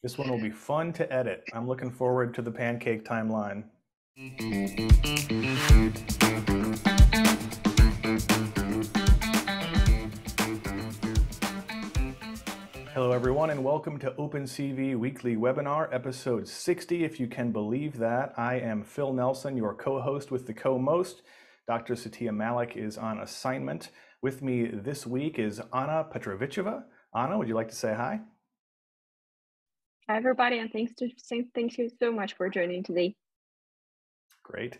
This one will be fun to edit. I'm looking forward to the pancake timeline. Hello everyone and welcome to OpenCV Weekly Webinar, episode 60, if you can believe that. I am Phil Nelson, your co-host with the co-most. Dr. Satya Malik is on assignment. With me this week is Anna Petrovicheva. Anna, would you like to say hi? Hi everybody, and thank you so much for joining today. Great.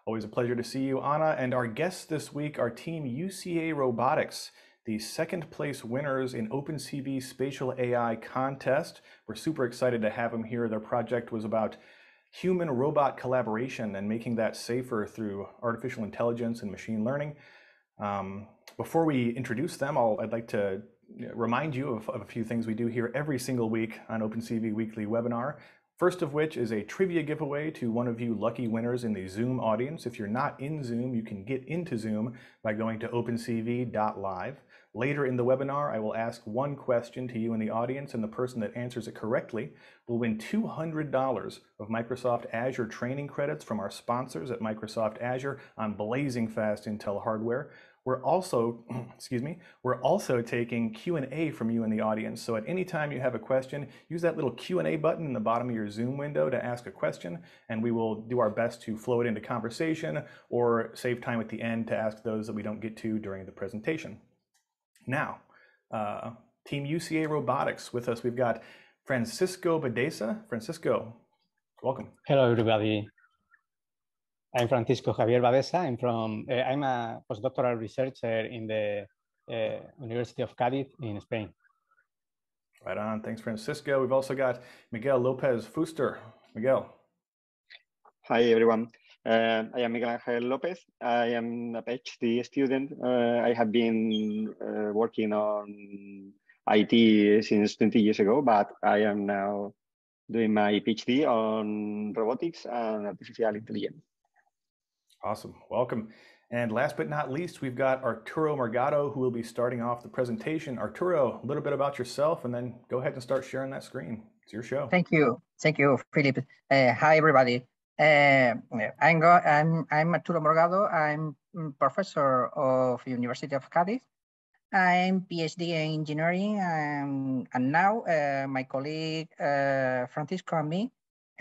Always a pleasure to see you, Anna. And our guests this week are Team Uca Robotics, the second place winners in OpenCV Spatial AI contest. We're super excited to have them here. Their project was about human-robot collaboration and making that safer through artificial intelligence and machine learning. Before we introduce them, I'd like to remind you of a few things we do here every single week on OpenCV Weekly Webinar. First of which is a trivia giveaway to one of you lucky winners in the Zoom audience. If you're not in Zoom, you can get into Zoom by going to opencv.live. Later in the webinar, I will ask one question to you in the audience, and the person that answers it correctly will win $200 of Microsoft Azure training credits from our sponsors at Microsoft Azure on blazing fast Intel hardware. We're also, we're also taking Q&A from you in the audience. So at any time you have a question, use that little Q&A button in the bottom of your Zoom window to ask a question, and we will do our best to flow it into conversation or save time at the end to ask those that we don't get to during the presentation. Now, Team Uca Robotics with us, we've got Francisco Badesa. Francisco, welcome. Hello, everybody. I'm Francisco Javier Badesa. I'm a postdoctoral researcher in the University of Cádiz in Spain. Right on. Thanks, Francisco. We've also got Miguel Lopez Fuster. Miguel. Hi, everyone. I am Miguel Angel Lopez. I am a PhD student. I have been working on IT since 20 years ago, but I am now doing my PhD on robotics and artificial intelligence. Awesome. Welcome. And last but not least, we've got Arturo Morgado, who will be starting off the presentation. Arturo, a little bit about yourself, and then go ahead and start sharing that screen. It's your show. Thank you, Philip. Hi, everybody. I'm Arturo Morgado. I'm professor of University of Cádiz. I'm PhD in engineering, and now my colleague Francisco and me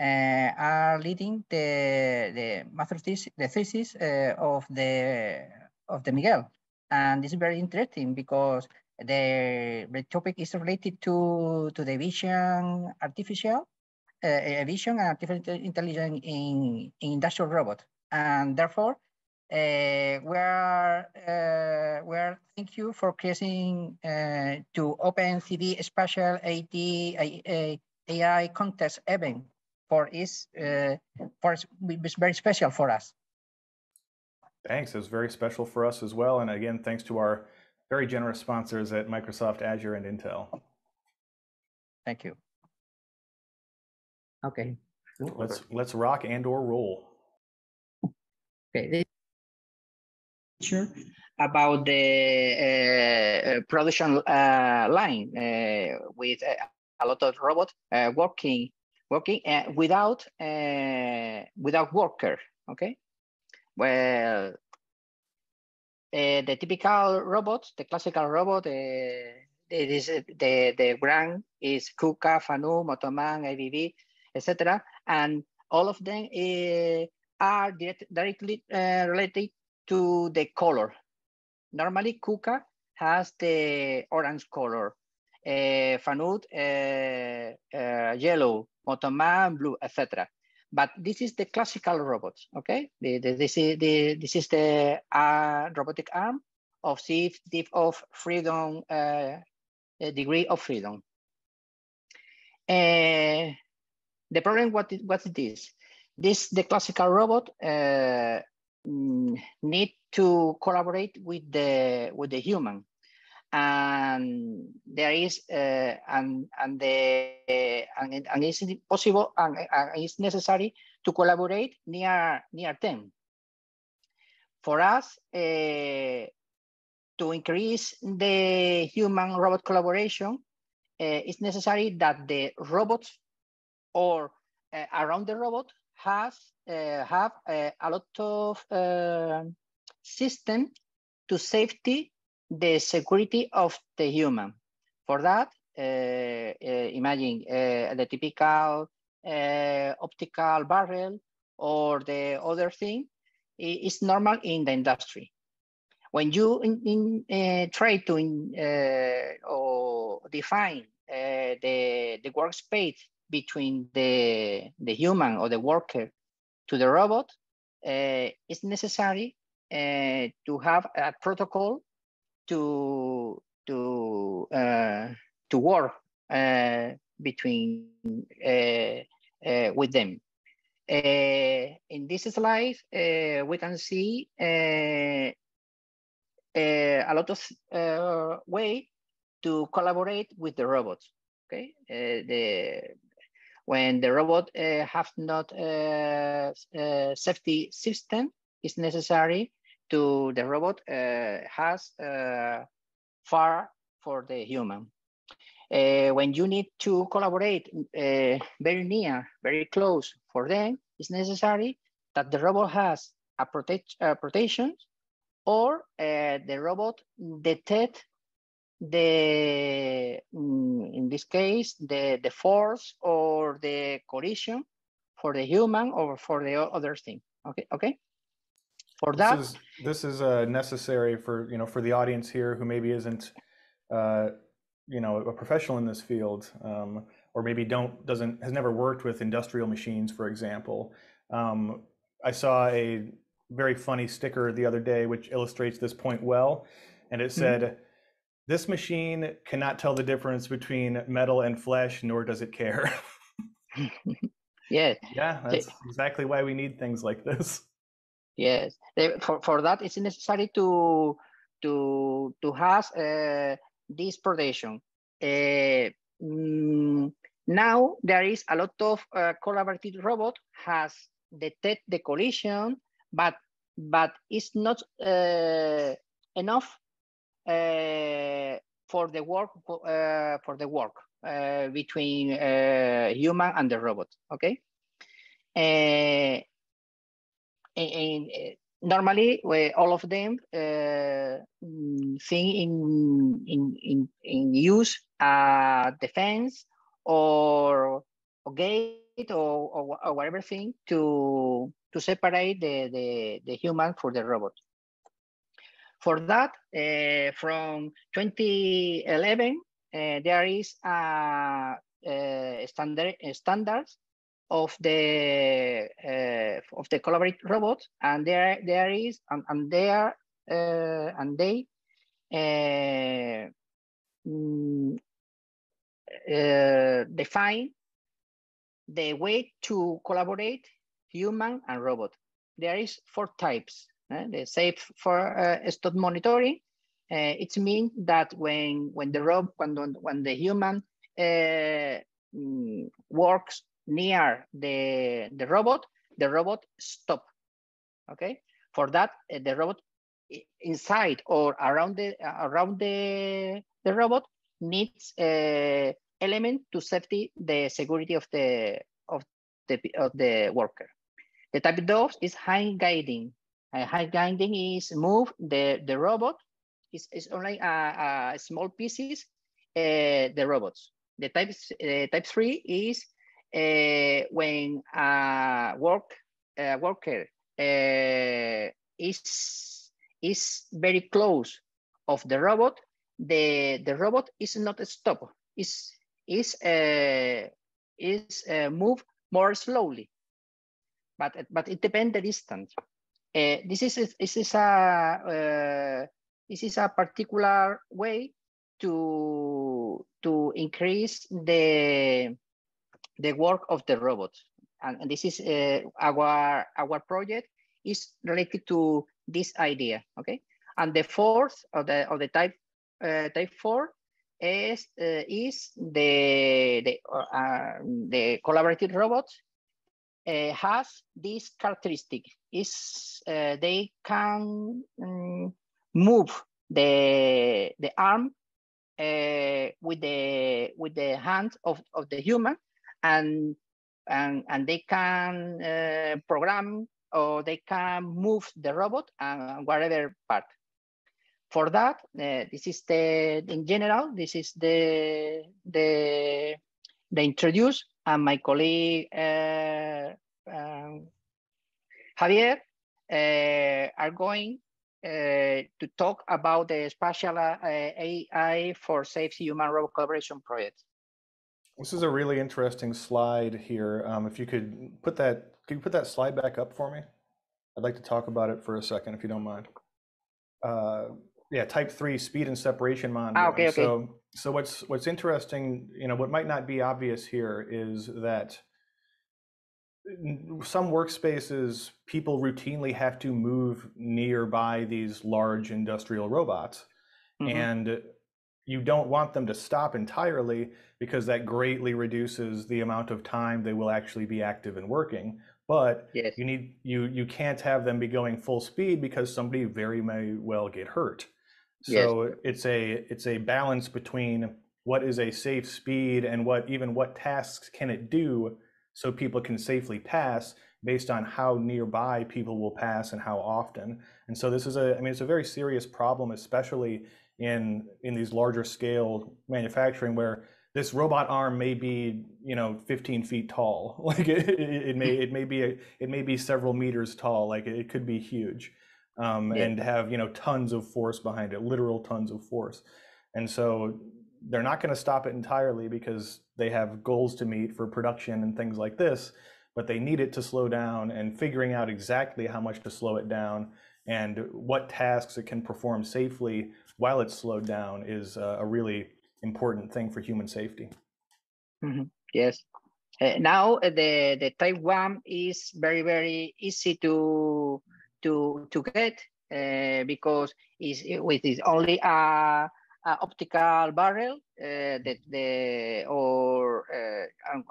are leading the master thesis, of the Miguel, and this is very interesting because the topic is related to the vision artificial intelligence in industrial robots, and therefore we are thank you for creating to OpenCV Spatial AI contest event. It's very special for us. Thanks. It was very special for us as well. And again, thanks to our very generous sponsors at Microsoft Azure and Intel. Thank you. Okay. Let's rock and or roll. Okay. About the production line with a lot of robots working without worker. Okay. Well, the typical robots, the classical robot, the brand is Kuka, Fanu, Motoman, ABB, etc. And all of them are directly related to the color. Normally, Kuka has the orange color, Fanud yellow, Motoman blue, etc. But this is the classical robots. Okay, this is the robotic arm of freedom, degree of freedom. The problem, what's this? The classical robot need to collaborate with the human, and there is and it's possible and it's necessary to collaborate near them. For us, to increase the human-robot collaboration, it's necessary that the robots or around the robot have a lot of system to safety the security of the human. For that, imagine the typical optical barrel or the other thing is normal in the industry. When you try to or define the workspace between the human or the worker to the robot, it's necessary to have a protocol to work between with them. In this slide, we can see a lot of way to collaborate with the robot. Okay, when the robot have not safety system, it's necessary to the robot has far for the human. When you need to collaborate very near, very close for them, it's necessary that the robot has a protection, or the robot detect the, in this case, the force or the collision for the human or for the other thing. Okay, okay. For that, this is necessary for for the audience here who maybe isn't a professional in this field, or maybe has never worked with industrial machines, for example. I saw a very funny sticker the other day which illustrates this point well, and it said, "This machine cannot tell the difference between metal and flesh, nor does it care." Yes. Yeah, that's exactly why we need things like this. Yes, for that it's necessary to have this protection. Now there is a lot of collaborative robot has detect the collision, but it's not enough for the work between human and the robot. Okay. Normally, all of them think in use defense or gate or whatever thing to separate the human for the robot. For that, from 2011, there is standards of the collaborative robots, and there is and they define the way to collaborate human and robot. There is 4 types. The safe for stop monitoring. It means that when the human works near the robot stop. Okay. For that, the robot inside or around the robot needs element to safety the security of the worker. The type of is high guiding. High guiding is move the robot. It's only a small pieces the robots. The type 3 is when a worker is very close of the robot, the robot is not stop. Is move more slowly, but it depends the distance. This is a particular way to increase the work of the robot, and this is our project is related to this idea. Okay, and the fourth of the type 4 is the collaborative robot has this characteristic is they can move the arm with the hand of the human, and and they can program, or they can move the robot and whatever part. For that, this is in general, this is the introduce, and my colleague Javier are going to talk about the Spatial AI for Safe Human-Robot Collaboration project. This is a really interesting slide here. If you could put that slide back up for me? I'd like to talk about it for a second, if you don't mind. Yeah, type 3 speed and separation monitoring. Okay. So what's interesting, what might not be obvious here is that some workspaces, people routinely have to move nearby these large industrial robots, and you don't want them to stop entirely because that greatly reduces the amount of time they will actually be active and working. But yes, you can't have them be going full speed because somebody very may well get hurt. So yes, it's a balance between what is a safe speed and what tasks can it do so people can safely pass based on how nearby people will pass and how often. And so this is it's a very serious problem, especially in these larger scale manufacturing, where this robot arm may be 15 feet tall. Like it may be several meters tall. Like it could be huge, and have tons of force behind it, literal tons of force. And so they're not going to stop it entirely because they have goals to meet for production and things like this, but they need it to slow down, and figuring out exactly how much to slow it down and what tasks it can perform safely while it's slowed down is a really important thing for human safety. Yes. Now the type 1 is very, very easy to get because it's only a optical barrel and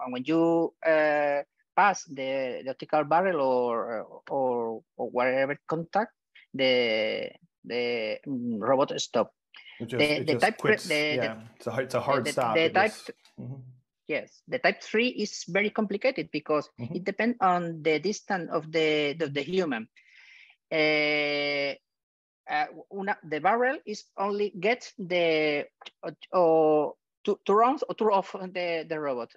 when you pass the optical barrel or whatever contact, the robot stop. It's a hard stop. Yes, the type 3 is very complicated because it depends on the distance of the human. The barrel is only gets the two runs or two off the robot.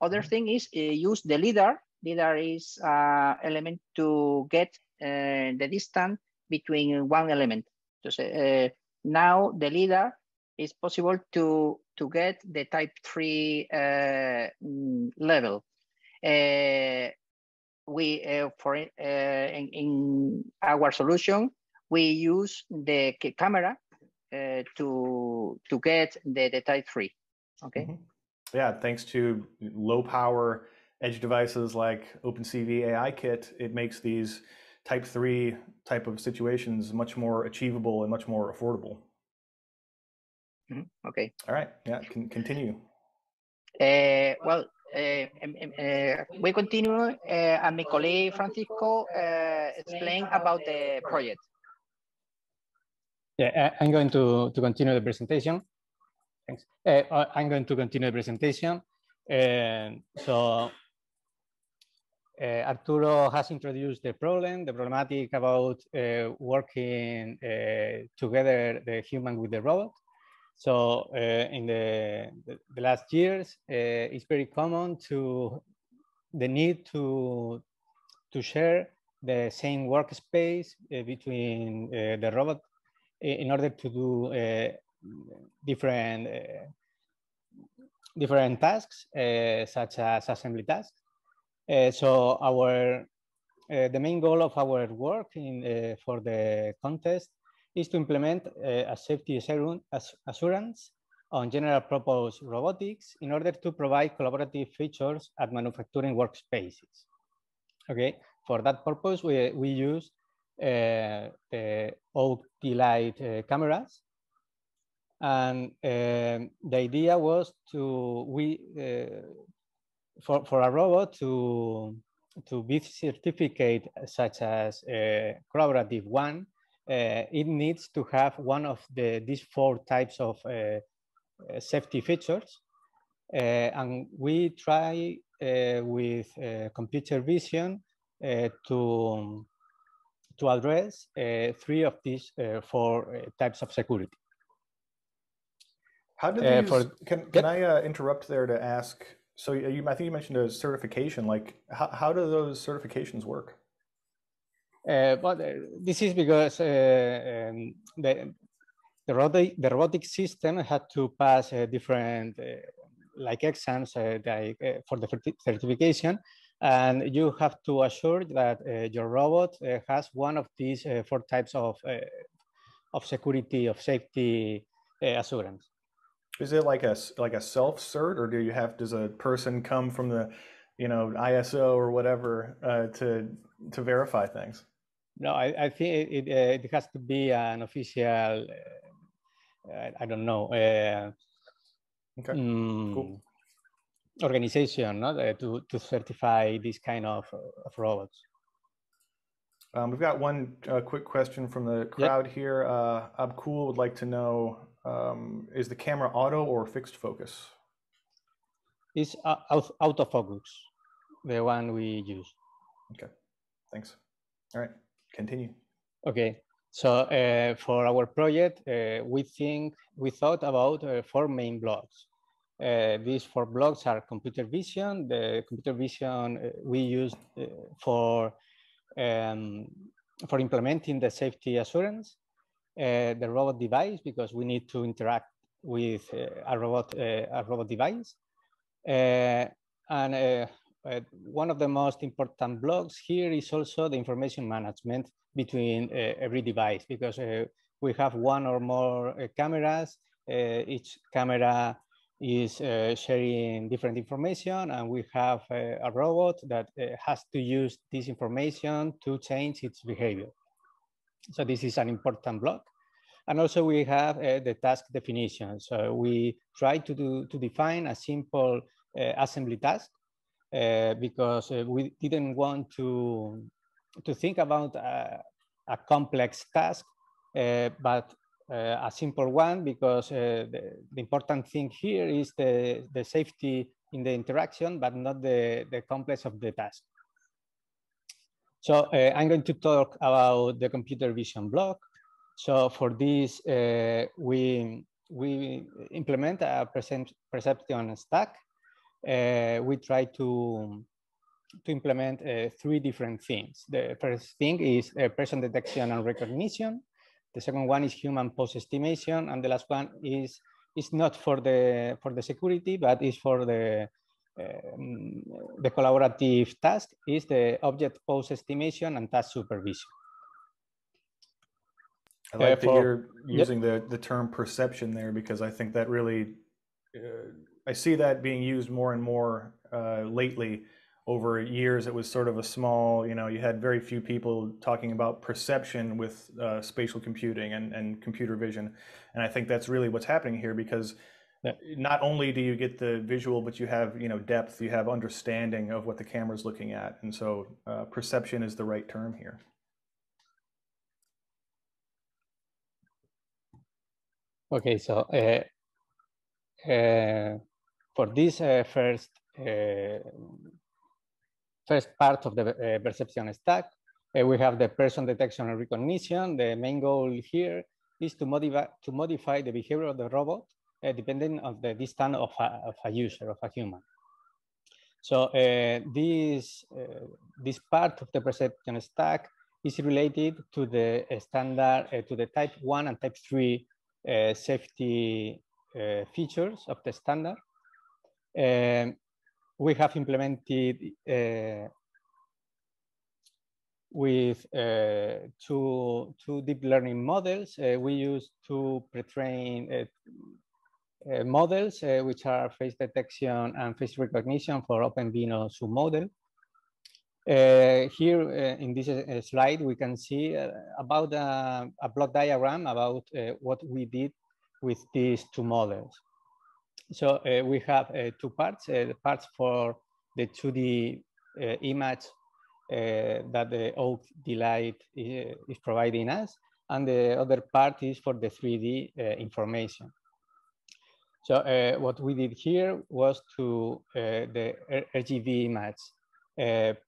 Other thing is use the leader. Leader is element to get the distance between one element. So now the leader is possible to get the type 3 level. In our solution, we use the camera to get the type 3. Okay. Yeah, thanks to low power edge devices like OpenCV AI Kit, it makes these type 3 type of situations much more achievable and much more affordable. Okay. All right. Yeah. Continue. We continue, and my colleague Francisco explain about the project. Yeah, I'm going to continue the presentation. Thanks. I'm going to continue the presentation. So Arturo has introduced the problematic about working together, the human with the robot. So in the last years, it's very common the need to share the same workspace between the robot in order to do different tasks, such as assembly tasks. So the main goal of our work for the contest is to implement a safety assurance on general purpose robotics in order to provide collaborative features at manufacturing workspaces. Okay, for that purpose, we use the OptiLight cameras. And the idea was for a robot to be certificate such as collaborative one, it needs to have one of these 4 types of safety features. And we try with computer vision to address 3 of these 4 types of security. How do these, can I interrupt there to ask, so I think you mentioned a certification, like how do those certifications work? But this is because the robotic system had to pass different like exams for the certification, and you have to assure that your robot has one of these 4 types of security, of safety assurance. Is it like a self-cert, or does a person come from the, ISO or whatever to verify things? No, I think it has to be an official, I don't know, okay. Cool. Organization, no? to certify this kind of robots. We've got one quick question from the crowd here. Abkul would like to know, is the camera auto or fixed focus? It's autofocus, the one we use. Okay, thanks. All right, continue. Okay, so for our project, we thought about 4 main blocks. These 4 blocks are computer vision. The computer vision we used for implementing the safety assurance, the robot device, because we need to interact with a robot device, and one of the most important blocks here is also the information management between every device, because we have 1 or more cameras. Each camera is sharing different information, and we have a robot that has to use this information to change its behavior. So this is an important block. And also we have the task definition. So we try to define a simple assembly task because we didn't want to think about a complex task, but a simple one, because the important thing here is the safety in the interaction, but not the complex of the task. So I'm going to talk about the computer vision block. So for this, we implement a perception stack. We try to implement 3 different things. The first thing is person detection and recognition. The second one is human pose estimation, and the last one is not for the security, but is for the collaborative task, is the object pose estimation and task supervision. I like that you're using the term perception there, because I think that really, I see that being used more and more lately. Over years, it was sort of a small, you had very few people talking about perception with spatial computing and computer vision. And I think that's really what's happening here, because not only do you get the visual, but you have, depth, you have understanding of what the camera's looking at. And so perception is the right term here. Okay, so for this first part of the perception stack, we have the person detection and recognition. The main goal here is to modify the behavior of the robot depending on the distance of a user, of a human. So this part of the perception stack is related to the standard, to the type 1 and type 3 safety features of the standard. We have implemented with two deep learning models. We use 2 pre-trained models, which are face detection and face recognition for OpenVINO submodel. Here in this slide, we can see about a block diagram about what we did with these 2 models. So we have 2 parts, the parts for the 2D image that the Oak Delight is providing us, and the other part is for the 3D information. So what we did here was to the RGB image,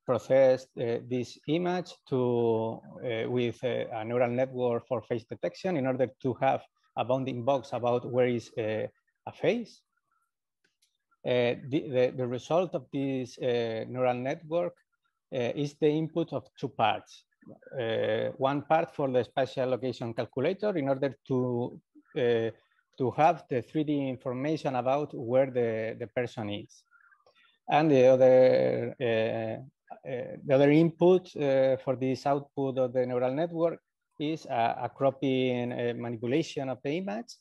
process this image to with a neural network for face detection in order to have a bounding box about where is a face. The result of this neural network is the input of two parts. One part for the spatial location calculator in order to have the 3D information about where the person is. And the other input for this output of the neural network is a cropping manipulation of the image,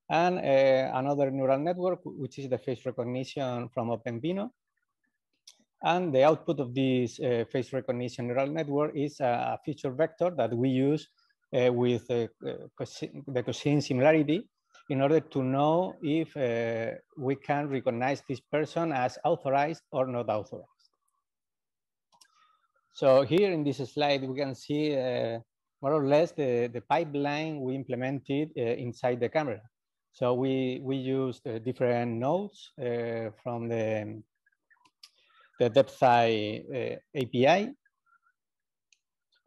and another neural network, which is the face recognition from OpenVINO. And the output of this face recognition neural network is a feature vector that we use with the Cousin similarity in order to know if we can recognize this person as authorized or not authorized. So here in this slide, we can see more or less the pipeline we implemented inside the camera. So we used different nodes from the DepthEye API.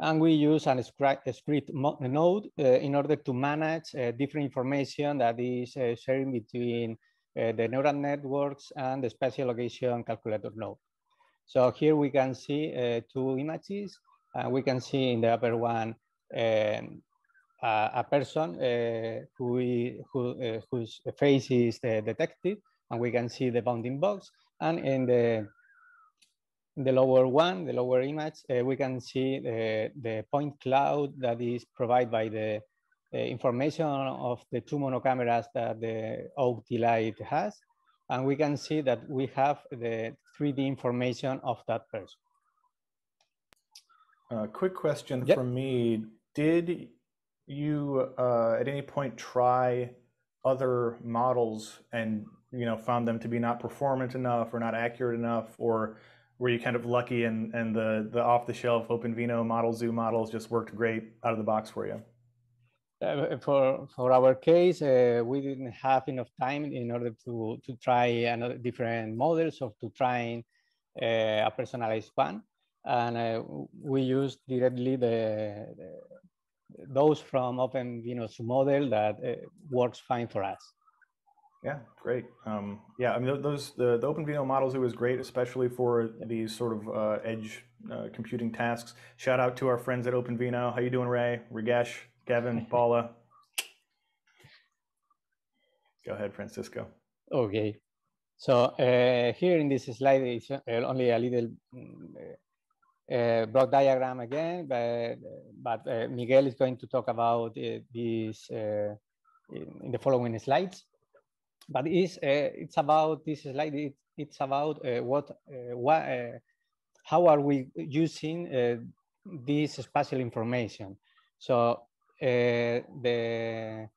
And we use a script node in order to manage different information that is sharing between the neural networks and the spatial location calculator node. So here we can see two images. We can see in the upper one a person whose face is detected, and we can see the bounding box. And in the lower one, the lower image, we can see the point cloud that is provided by the information of the two monocameras that the OptiLight has. And we can see that we have the 3D information of that person. Quick question from me. Did you at any point try other models and found them to be not performant enough or not accurate enough, or were you kind of lucky and the off-the-shelf OpenVINO model, Zoo models just worked great out of the box for you? For our case, we didn't have enough time in order to try another different models or to try a personalized one, and we used directly those from OpenVINO's model that works fine for us. Yeah, great. Yeah, I mean, the OpenVINO models, it was great, especially for these sort of edge computing tasks. Shout out to our friends at OpenVINO. How you doing, Ray, Ragesh, Kevin, Paula? Go ahead, Francisco. Okay. So here in this slide, it's only a little block diagram again, but Miguel is going to talk about this in the following slides. But it's about this slide. It's about how are we using this spatial information. So the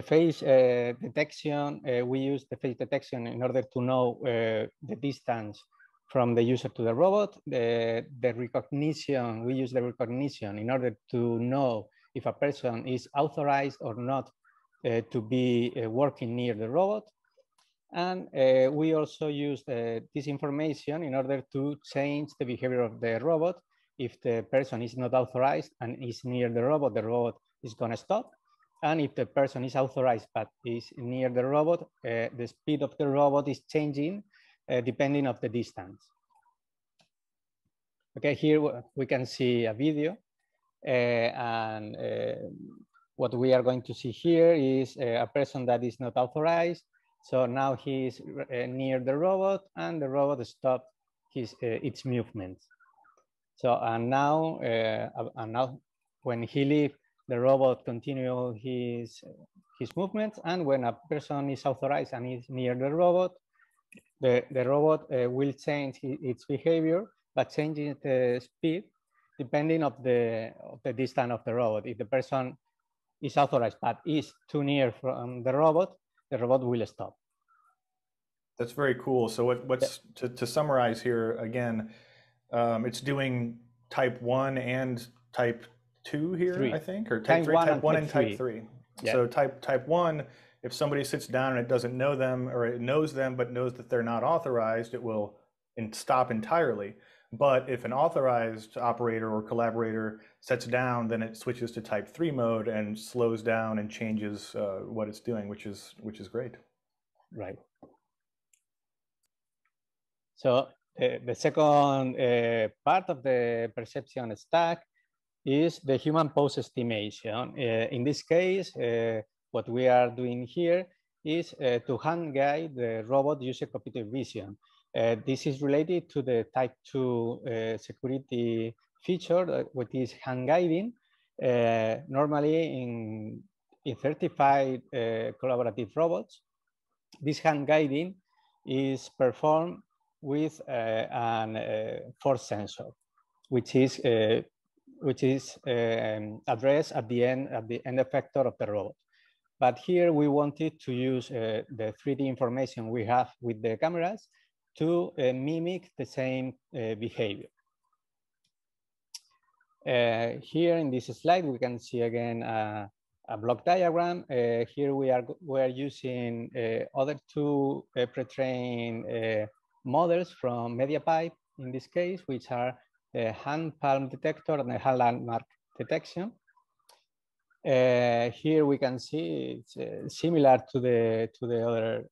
face detection, we use the face detection in order to know the distance from the user to the robot. The recognition, we use the recognition in order to know if a person is authorized or not to be working near the robot. And we also use this information in order to change the behavior of the robot. If the person is not authorized and is near the robot is going to stop. And if the person is authorized but is near the robot, the speed of the robot is changing depending on the distance. Okay, here we can see a video. And what we are going to see here is a person that is not authorized. So now he is near the robot, and the robot stopped its movements. So and now when he leaves, the robot continues his movements, and when a person is authorized and is near the robot will change its behavior, but changing the speed depending on the distance of the robot. If the person is authorized but is too near from the robot will stop. That's very cool. So what's to summarize here again, it's doing type 1 and type 2 here, 3. I think, or type 3, type 1 and type 3. Yeah. So type 1 if somebody sits down and it doesn't know them, or it knows them but knows that they're not authorized, it will stop entirely. But if an authorized operator or collaborator sets down, then it switches to type 3 mode and slows down and changes what it's doing, which is great. Right. So the second part of the perception stack is the human pose estimation. In this case, what we are doing here is to hand guide the robot using computer vision. This is related to the type 2 security feature, which is hand guiding. Normally in certified collaborative robots, this hand guiding is performed with an force sensor, which is addressed at the end effector of the robot. But here we wanted to use the 3D information we have with the cameras to mimic the same behavior. Here in this slide, we can see again a block diagram. Here we are using other two pre-trained models from MediaPipe in this case, which are the hand palm detector and the hand landmark detection. Here we can see it's similar to the other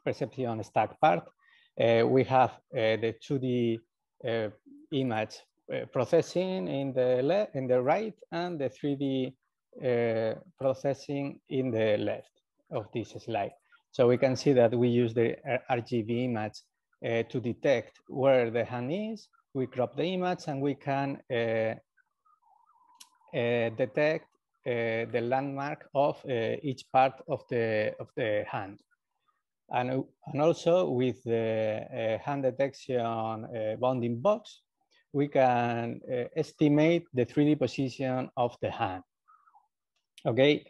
perception stack part. We have the 2D image processing in the right, and the 3D processing in the left of this slide. So we can see that we use the RGB image to detect where the hand is. We crop the image and we can detect the landmark of each part of the hand. And also with the hand detection bounding box, we can estimate the 3D position of the hand. Okay,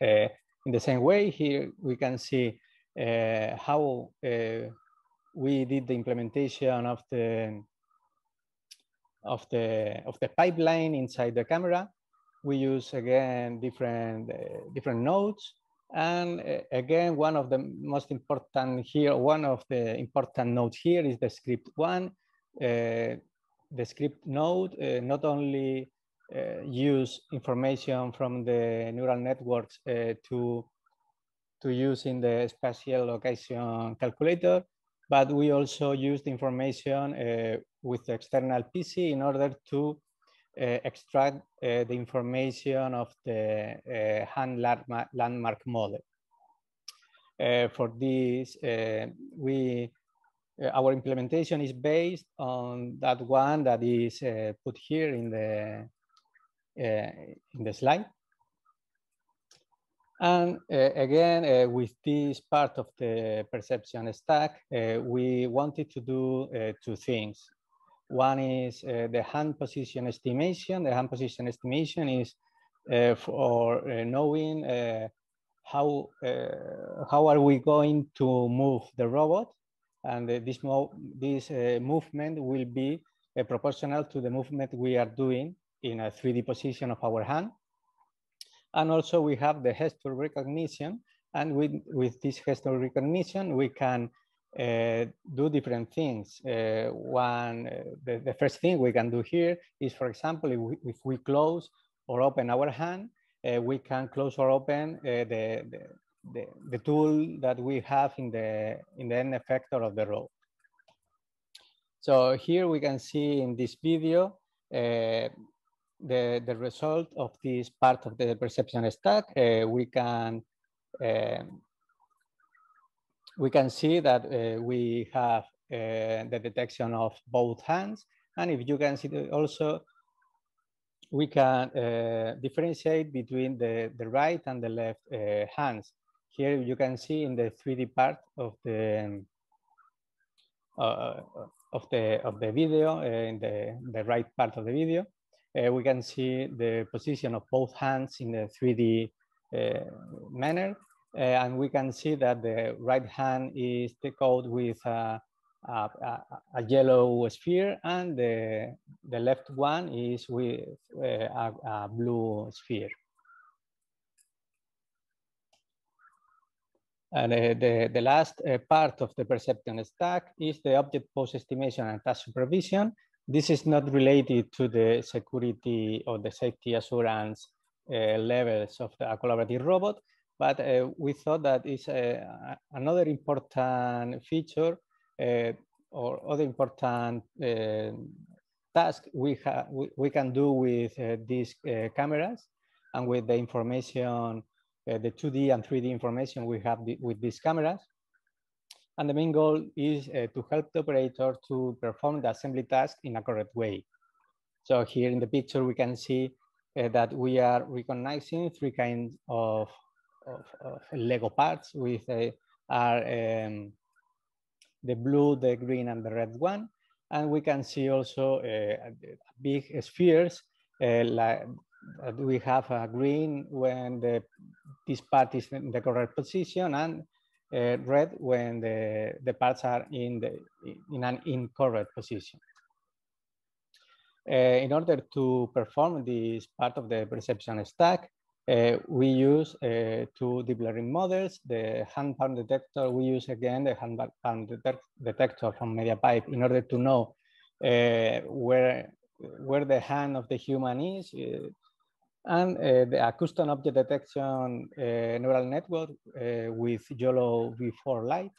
in the same way, here we can see how we did the implementation of the pipeline inside the camera. We use again different nodes, and again one of the most important here, one of the important nodes here is the script one. The script node not only use information from the neural networks to use in the spatial location calculator, but we also use the information with the external PC in order to extract the information of the hand landmark model. For this, our implementation is based on that one that is put here in the slide. And again, with this part of the perception stack, we wanted to do two things. One is the hand position estimation. The hand position estimation is for knowing how are we going to move the robot, and this movement will be proportional to the movement we are doing in a 3D position of our hand. And also we have the gesture recognition, and with this gesture recognition we can do different things. The first thing we can do here is, for example, if we close or open our hand, we can close or open the tool that we have in the end effector of the robot. So here we can see in this video the result of this part of the perception stack. We can see that we have the detection of both hands, and if you can see also, we can differentiate between the right and the left hands. Here you can see in the 3D part of the video, in the right part of the video, we can see the position of both hands in the 3D manner, and we can see that the right hand is decoded with a yellow sphere, and the left one is with a blue sphere. And the last part of the perception stack is the object pose estimation and task supervision. This is not related to the security or the safety assurance levels of a collaborative robot, but we thought that is another important feature or other important task we can do with these cameras and with the information, the 2D and 3D information we have with these cameras. And the main goal is to help the operator to perform the assembly task in a correct way. So here in the picture, we can see that we are recognizing three kinds of Lego parts with the blue, the green, and the red one. And we can see also big spheres like we have a green when this part is in the correct position, and red when the parts are in an incorrect position. In order to perform this part of the perception stack, we use two deep learning models. The hand palm detector, we use again the hand palm detector from MediaPipe in order to know where the hand of the human is. And the custom object detection neural network with YOLO V4 light.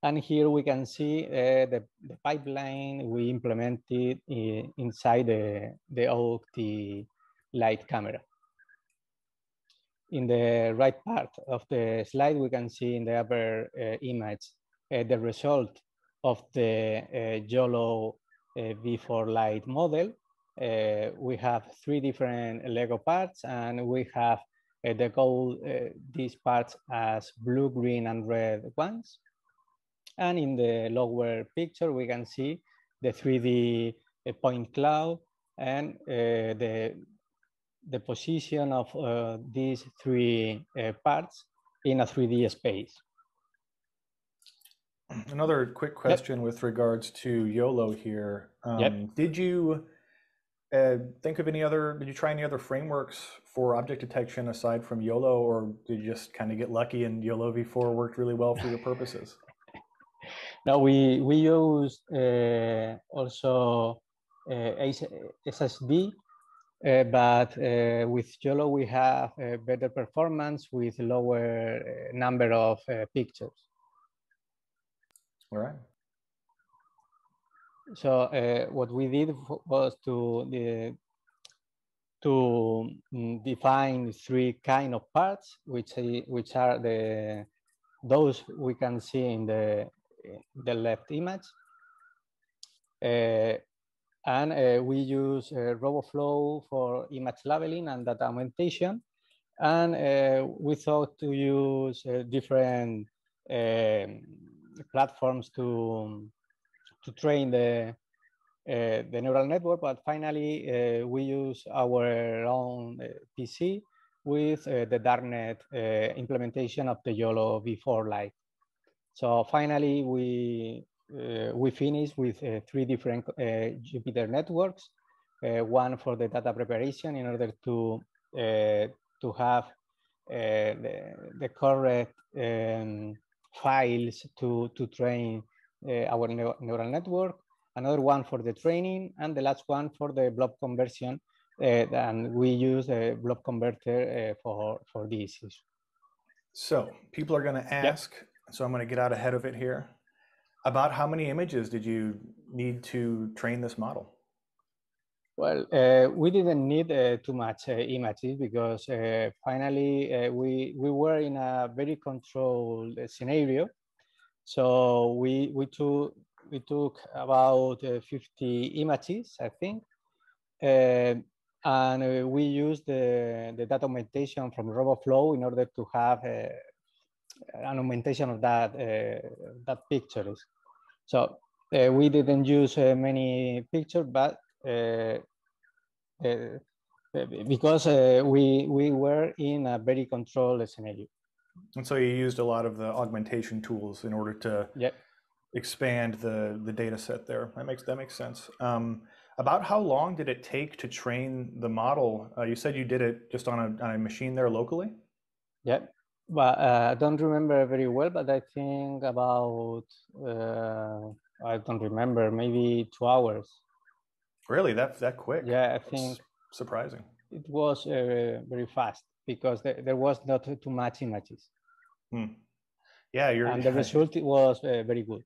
And here we can see the pipeline we implemented inside the OT light camera. In the right part of the slide, we can see in the upper image the result of the YOLO V4 light model. We have three different Lego parts, and we have the goal these parts as blue, green, and red ones. And in the lower picture, we can see the 3D point cloud and the position of these three parts in a 3D space. Another quick question with regards to YOLO here. Did you think of did you try any other frameworks for object detection aside from YOLO, or did you just kind of get lucky and YOLO V4 worked really well for your purposes? No, we used also SSD, but with YOLO we have better performance with lower number of pictures. All right. So what we did was to define three kind of parts, which are those we can see in the left image. And we use RoboFlow for image labeling and data augmentation. And we thought to use different platforms to train the neural network, but finally we use our own PC with the darknet implementation of the YOLO V4 Lite. So finally we finished with three different Jupyter networks, one for the data preparation in order to have the correct files to train our neural network, another one for the training, and the last one for the blob conversion. And we use a blob converter for this issue. So people are going to ask, so I'm going to get out ahead of it here, about how many images did you need to train this model? Well, we didn't need too much images because finally we were in a very controlled scenario. So we took about 50 images, I think, and we used the data augmentation from RoboFlow in order to have an augmentation of that pictures. So we didn't use many pictures, but because we were in a very controlled scenario. And so you used a lot of the augmentation tools in order to expand the data set there. That makes sense. About how long did it take to train the model? You said you did it just on a machine there locally? Yeah. But I don't remember very well, but I think about, I don't remember, maybe 2 hours. Really, that quick? Yeah, I That's think surprising. it was very fast because there was not too much images. Yeah, and the result was very good.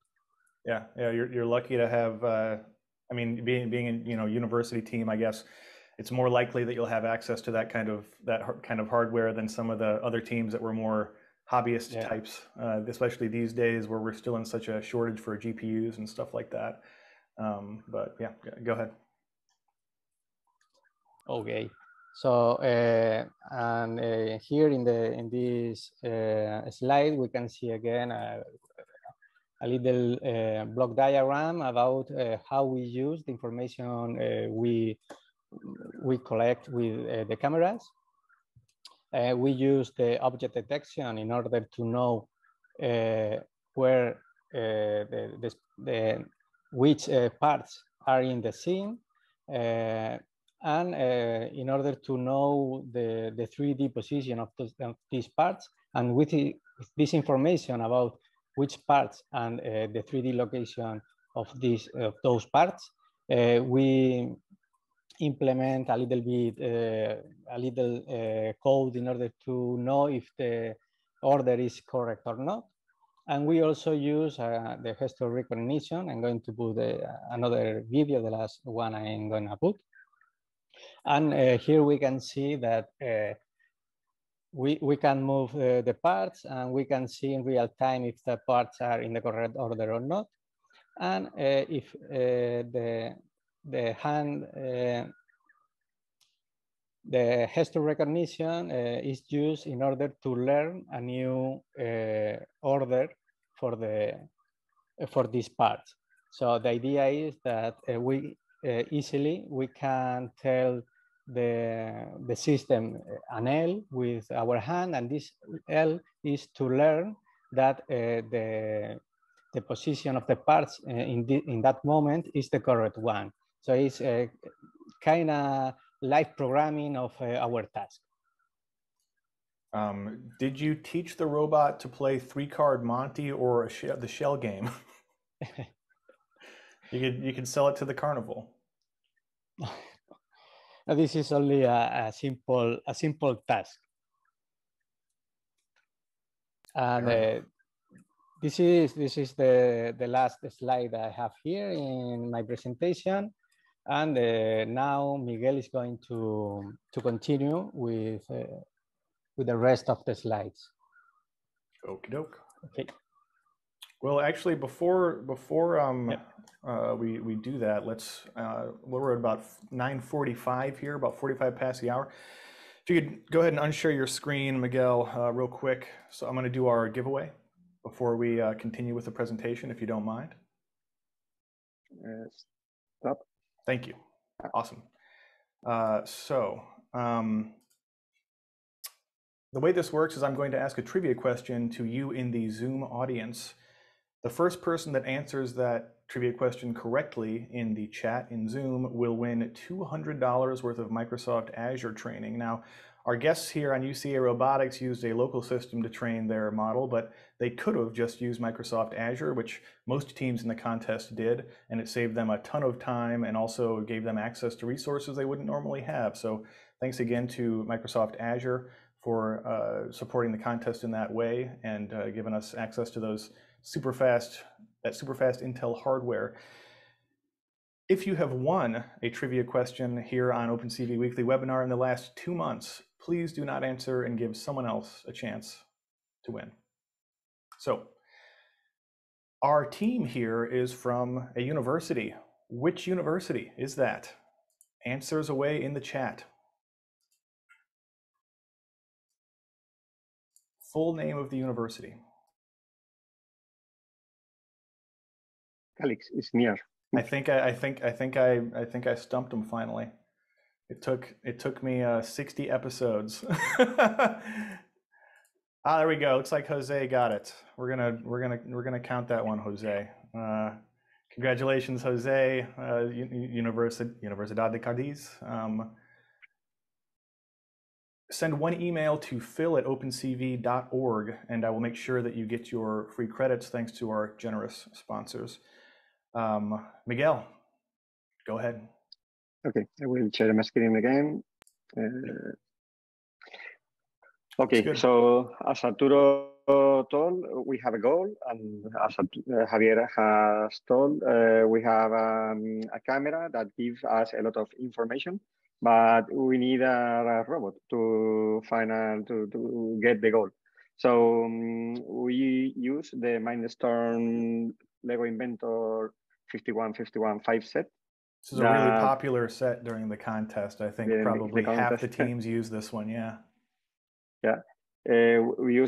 Yeah, you're lucky to have. I mean, being in university team, I guess it's more likely that you'll have access to that kind of hardware than some of the other teams that were more hobbyist types, especially these days where we're still in such a shortage for GPUs and stuff like that. But yeah, go ahead. Okay, so and here in this slide we can see again a little block diagram about how we use the information we collect with the cameras. We use the object detection in order to know where which parts are in the scene, and in order to know the 3D position of these parts, and with this information about which parts and the 3D location of those parts, we implement a little bit, code in order to know if the order is correct or not. And we also use the gesture recognition. I'm going to put another video, the last one I'm going to put. And here we can see that we can move the parts, and we can see in real time if the parts are in the correct order or not. And if the gesture recognition is used in order to learn a new order for these parts. So the idea is that we easily can tell the system an L with our hand, and this L is to learn that the position of the parts in that moment is the correct one. So it's kind of live programming of our task. Did you teach the robot to play 3-card Monte or the shell game? You could sell it to the carnival. This is only a simple task. And this is the last slide I have here in my presentation. And now Miguel is going to continue with the rest of the slides. Okie doke. Okay. Well, actually, before we do that, let's we're at about 9:45 here, about 45 past the hour. If you could go ahead and unshare your screen, Miguel, real quick. So I'm going to do our giveaway before we continue with the presentation, if you don't mind. Stop. Thank you. Awesome. The way this works is I'm going to ask a trivia question to you in the Zoom audience. The first person that answers that trivia question correctly in the chat in Zoom will win $200 worth of Microsoft Azure training. Now, our guests here on UCA Robotics used a local system to train their model, but they could have just used Microsoft Azure, which most teams in the contest did, and it saved them a ton of time and also gave them access to resources they wouldn't normally have. So thanks again to Microsoft Azure for supporting the contest in that way and giving us access to those super fast Intel hardware. If you have won a trivia question here on OpenCV Weekly Webinar in the last 2 months, please do not answer and give someone else a chance to win. So our team here is from a university. Which university is that? Answers away in the chat. Full name of the university. Calix is near. I think I stumped him finally. It took me 60 episodes. There we go. Looks like Jose got it. We're gonna count that one, Jose. Congratulations, Jose. Universidad de Cádiz. send one email to phil@opencv.org, and I will make sure that you get your free credits thanks to our generous sponsors. Miguel, go ahead. Okay, I will share my screen again. Okay, so as Arturo told, we have a goal, and as Javier has told, we have a camera that gives us a lot of information, but we need a robot to to get the goal. So we use the Mindstorm Lego Inventor 51515 set. This is a really popular set during the contest. I think probably half the teams use this one. Yeah. Yeah, we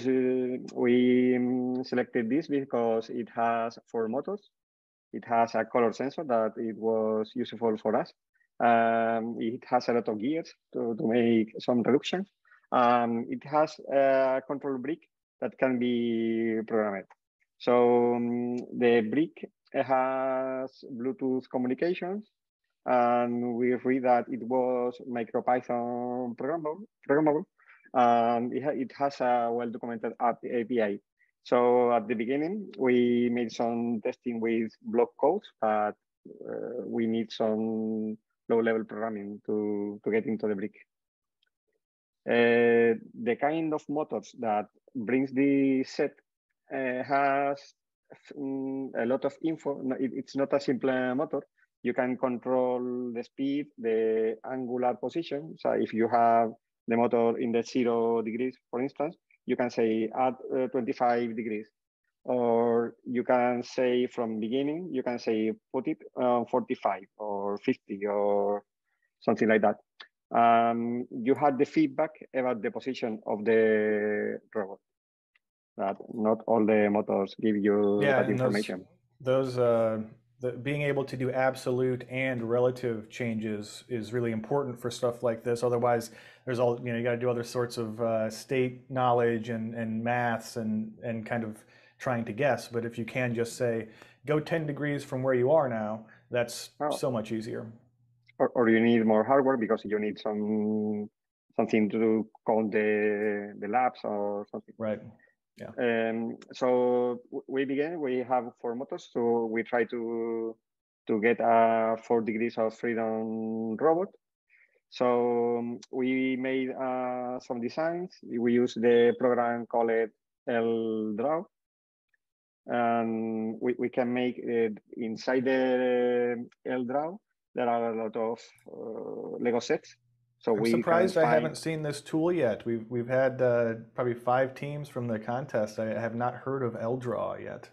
selected this because it has 4 motors. It has a color sensor that it was useful for us. It has a lot of gears to make some reductions. It has a control brick that can be programmed. So the brick has Bluetooth communications, and we read that it was MicroPython programmable. It has a well-documented API. So at the beginning, we made some testing with block codes, but we need some low-level programming to get into the brick. The kind of motors that brings the set has a lot of info. It's not a simple motor. You can control the speed, the angular position. So if you have the motor in the 0 degrees, for instance, you can say add 25 degrees. Or you can say from beginning, you can say put it 45 or 50 or something like that. You had the feedback about the position of the robot. That not all the motors give you that information. Being able to do absolute and relative changes is really important for stuff like this. Otherwise, there's you got to do other sorts of state knowledge and maths and kind of trying to guess. But if you can just say, go 10 degrees from where you are now, that's so much easier. Or you need more hardware because you need something to count the laps or something. Right. Yeah. So we have 4 motors. So we try to get a 4 degrees of freedom robot. So we made some designs. We use the program called LDraw. And we can make it inside the LDraw. There are a lot of Lego sets. So I'm surprised I haven't seen this tool yet. We've had probably 5 teams from the contest. I have not heard of LDraw yet.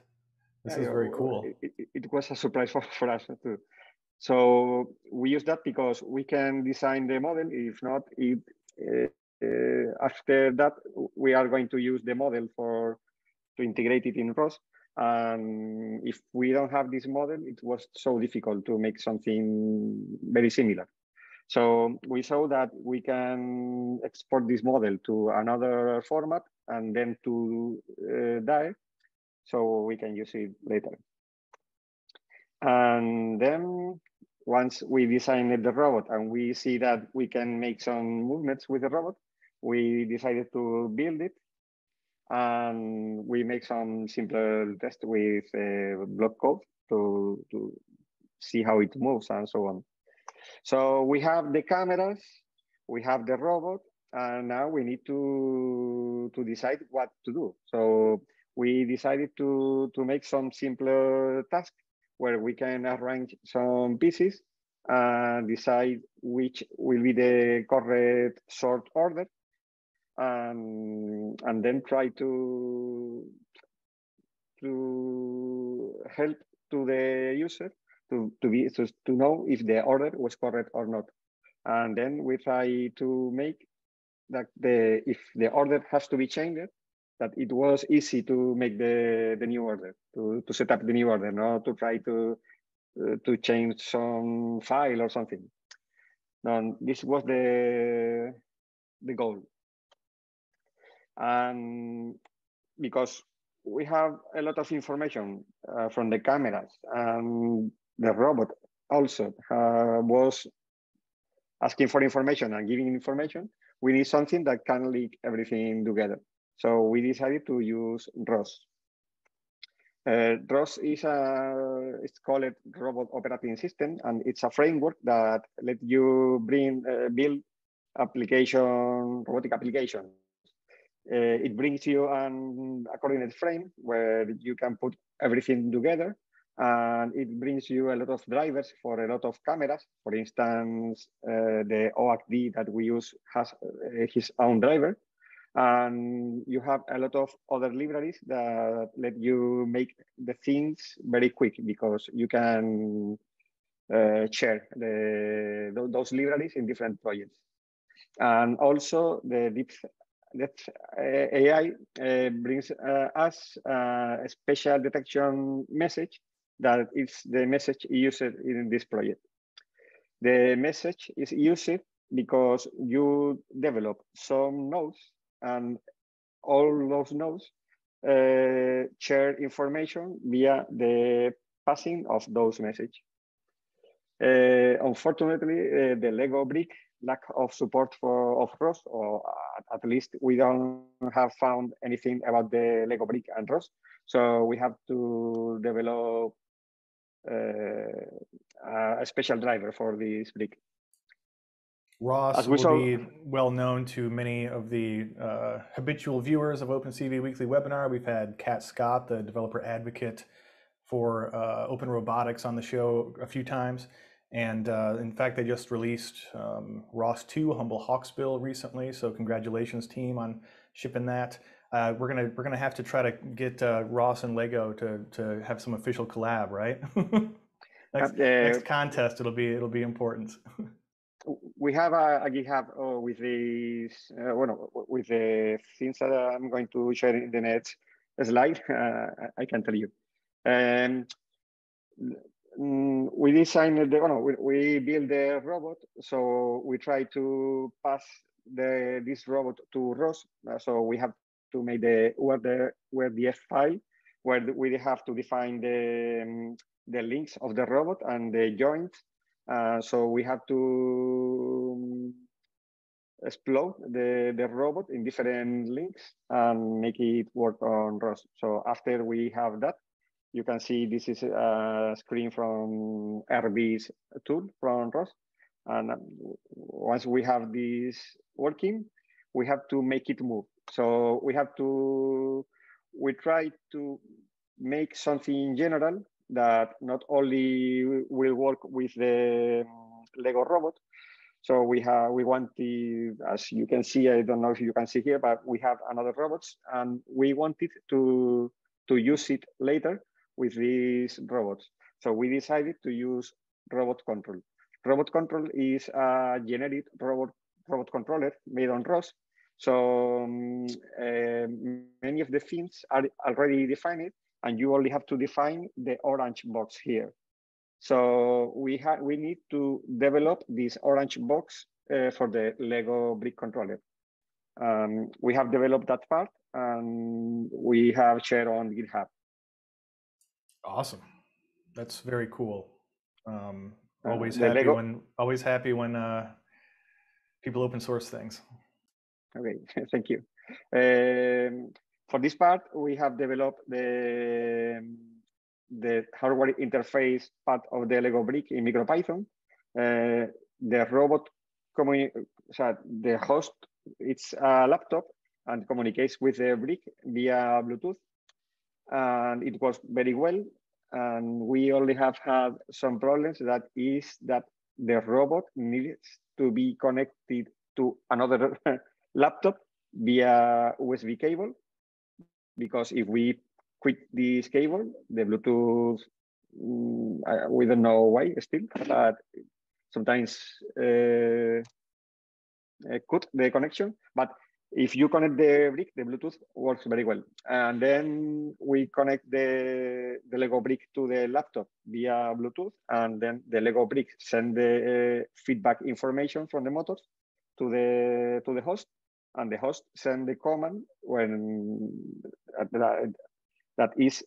This is very cool. It was a surprise for us too. So we use that because we can design the model. If not, after that, we are going to use the model to integrate it in ROS. And if we don't have this model, it was so difficult to make something very similar. So we saw that we can export this model to another format and then to DAE, so we can use it later. And then once we designed the robot and we see that we can make some movements with the robot, we decided to build it. And we make some simple tests with block code to see how it moves and so on. So we have the cameras, we have the robot, and now we need to decide what to do. So we decided to make some simpler tasks where we can arrange some pieces and decide which will be the correct sort order, and then try to help to the user to know if the order was correct or not. And then we try to make that if the order has to be changed, that it was easy to make the new order, to set up the new order, not to try to change some file or something. And this was the goal. And because we have a lot of information from the cameras, and the robot also was asking for information and giving information, we need something that can link everything together. So we decided to use ROS. ROS is it's called Robot Operating System, and it's a framework that lets you build robotic applications. It brings you a coordinate frame where you can put everything together, and it brings you a lot of drivers for a lot of cameras. For instance, the OACD that we use has his own driver. And you have a lot of other libraries that let you make the things very quick, because you can share those libraries in different projects. And also the Depth AI brings us a special detection message that is the message used in this project. The message is used because you develop some nodes, and all those nodes share information via the passing of those messages. Unfortunately, the Lego brick lack of support of ROS, or at least we don't have found anything about the Lego brick and ROS. So we have to develop a special driver for this brick. ROS will be well known to many of the habitual viewers of OpenCV Weekly Webinar. We've had Kat Scott, the developer advocate for Open Robotics, on the show a few times. And in fact, they just released ROS 2, Humble Hawksbill, recently. So congratulations, team, on shipping that. We're gonna have to try to get ROS and Lego to have some official collab, right? next contest, it'll be important. We have a GitHub with these, with the things that I'm going to share in the next slide. I can tell you. We designed we build the robot, so we try to pass this robot to ROS. So we have to make the WordDF file where we have to define the links of the robot and the joints. So we have to explode the robot in different links and make it work on ROS. So after we have that, you can see this is a screen from RB's tool from ROS. And once we have this working, we have to make it move. So we try to make something general that not only will work with the Lego robot. So we wanted, as you can see, I don't know if you can see here, but we have another robots, and we wanted to use it later with these robots. So we decided to use robot control. Robot control is a generic robot controller made on ROS. So many of the things are already defined, and you only have to define the orange box here. So we need to develop this orange box for the Lego brick controller. We have developed that part, and we have shared on GitHub. Awesome, that's very cool. Always happy when people open source things. Okay, thank you. For this part, we have developed the hardware interface part of the Lego brick in MicroPython. The robot, the host, it's a laptop and communicates with the brick via Bluetooth. And it works very well. And we only have had some problems. That is that the robot needs to be connected to another laptop via USB cable, because if we quit this cable, the Bluetooth, we don't know why still, but sometimes cut the connection. But if you connect the brick, the Bluetooth works very well. And then we connect the Lego brick to the laptop via Bluetooth, and then the Lego brick send the feedback information from the motors to the host, and the host send the command when that is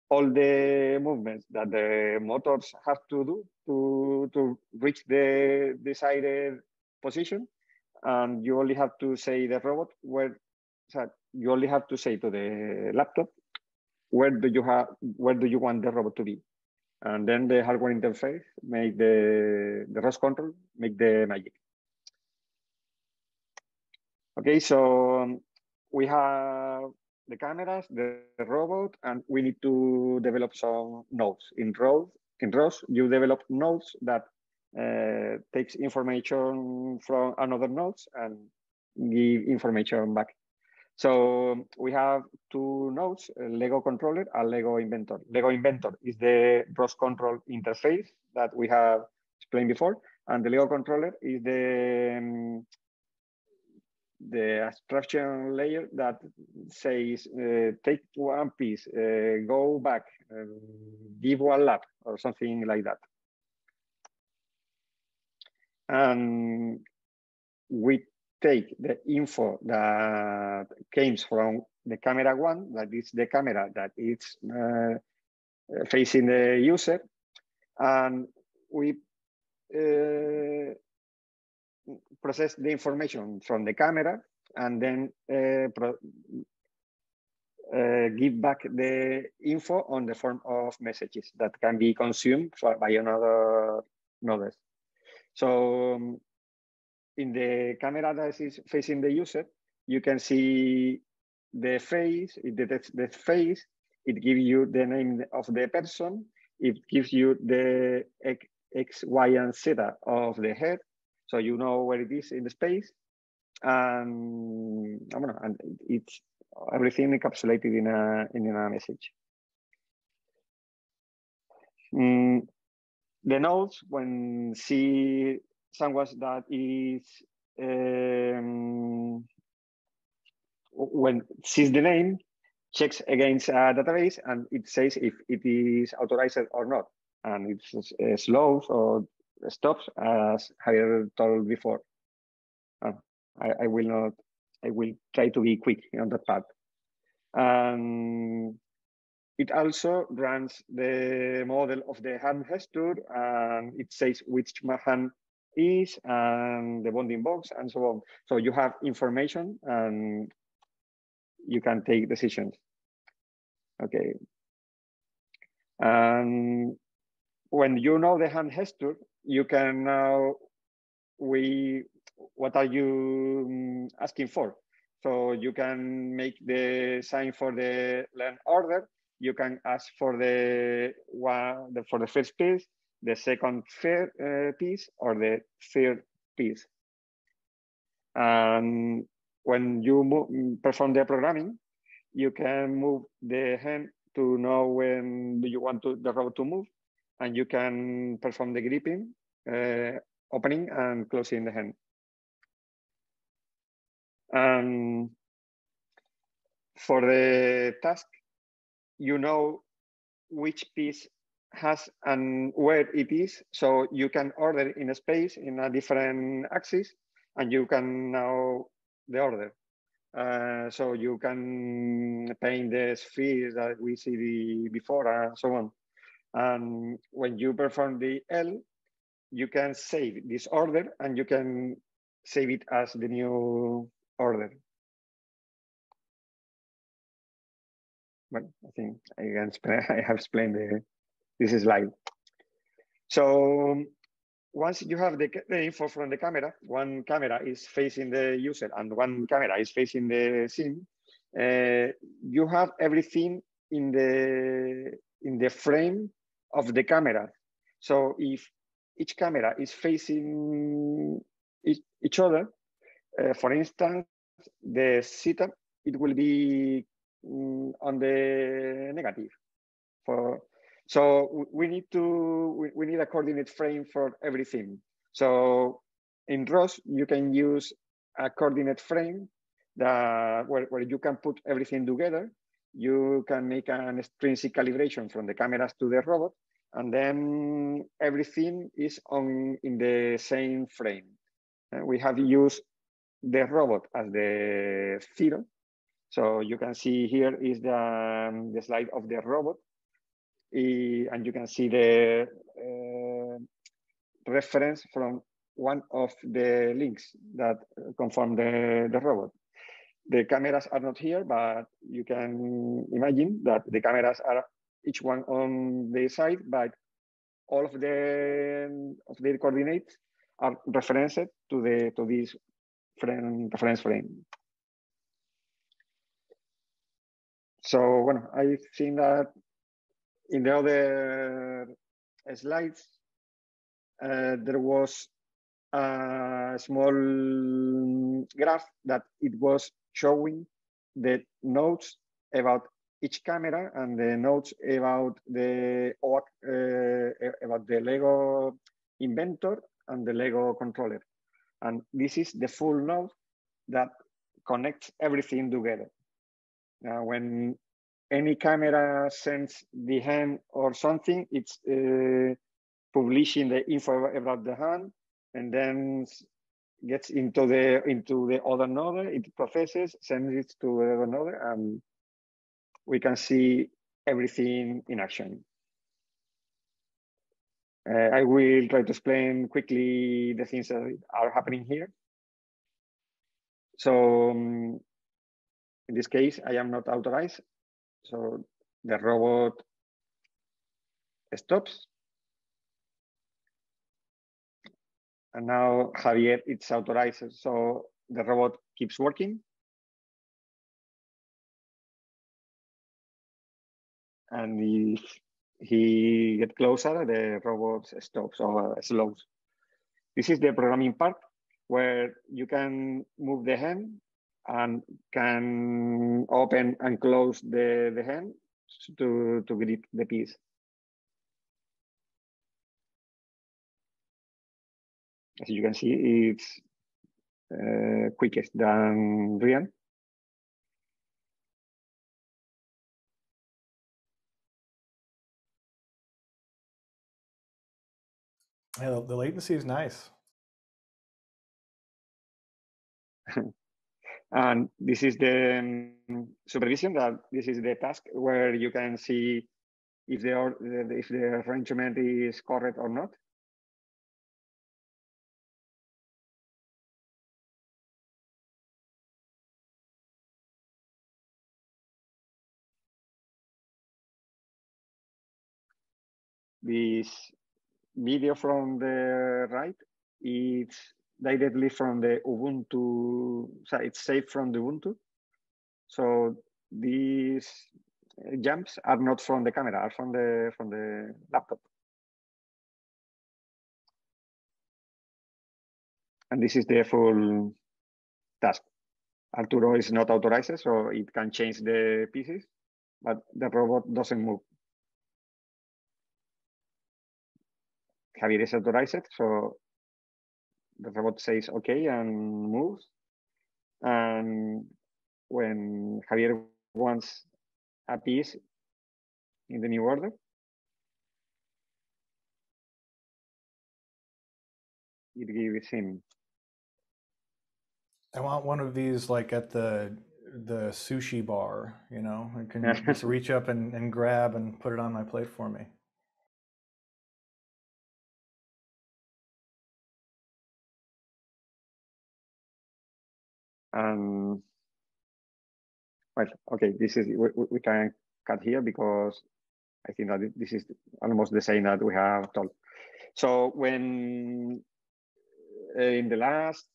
all the movements that the motors have to do to reach the desired position. and you only have to say the robot where, so you only have to say to the laptop, where do you want the robot to be? And then the hardware interface make the ROS control, make the magic. Okay, so we have the cameras, the robot, and we need to develop some nodes. In ROS, you develop nodes that takes information from another nodes and give information back. So we have two nodes, Lego controller and Lego inventor. Lego inventor is the ROS control interface that we have explained before, and the Lego controller is the abstraction layer that says, take one piece, go back, give one lap, or something like that. And we take the info that came from the camera one, that is the camera that is facing the user, and we process the information from the camera and then give back the info on the form of messages that can be consumed by another node. So in the camera that is facing the user, you can see the face, it detects the face, it gives you the name of the person, it gives you the X, Y, and Z of the head, so you know where it is in the space, and it's everything encapsulated in a message. The nodes, when see someone that is when sees the name, checks against a database, and it says if it is authorized or not, and it slows or stops, as Javier told before. I will try to be quick on that part. It also runs the model of the hand gesture, and it says which hand is, and the bounding box, and so on. So you have information, and you can take decisions. Okay. And when you know the hand gesture, you can now, what are you asking for? So you can make the sign for the learn order. You can ask for the first piece, the second piece, or the third piece. And when you perform the programming, you can move the hand to know when do you want the robot to move, and you can perform the gripping, opening and closing the hand. And for the task, you know which piece has and where it is, so you can order in a space in a different axis, and you can know the order. So you can paint the spheres that we see before and so on. And when you perform the L, you can save this order, and you can save it as the new order. But I think I have explained this slide. So once you have the info from the camera, one camera is facing the user and one camera is facing the scene, you have everything in the frame of the camera. So if each camera is facing each other, for instance, the setup, it will be on the negative. So we need a coordinate frame for everything. So in ROS, you can use a coordinate frame where you can put everything together. You can make an extrinsic calibration from the cameras to the robot, and then everything is in the same frame. We have used the robot as the 0. So you can see here is the slide of the robot, and you can see the reference from one of the links that conform the robot. The cameras are not here, but you can imagine that the cameras are each one on the side, but all of the coordinates are referenced to this reference frame. So, well, I think that in the other slides, there was a small graph that it was showing the nodes about each camera and the nodes about the Lego inventor and the Lego controller. And this is the full node that connects everything together. When any camera sends the hand or something, it's publishing the info about the hand, and then gets into the other node. It processes, sends it to the other node, and we can see everything in action. I will try to explain quickly the things that are happening here. So in this case, I am not authorized. So the robot stops. And now Javier is authorized. So the robot keeps working. And if he gets closer, the robot stops or slows. This is the programming part where you can move the hand and can open and close the hand to grip the piece. As you can see, it's quickest than Rian. Yeah, the latency is nice. And this is the supervision. That this is the task where you can see if the arrangement is correct or not. This video from the right, it's directly from the Ubuntu, so it's saved from the Ubuntu. So these jumps are not from the camera, are from the laptop. And this is the full task. Arturo is not authorized, so it can change the pieces, but the robot doesn't move. Javier is authorized, so the robot says okay and moves. And when Javier wants a piece in the new order, it gives him. I want one of these like at the sushi bar, you know, I can just reach up and grab and put it on my plate for me. Well, okay, this is, we can cut here because I think that this is almost the same that we have told. So when in the last,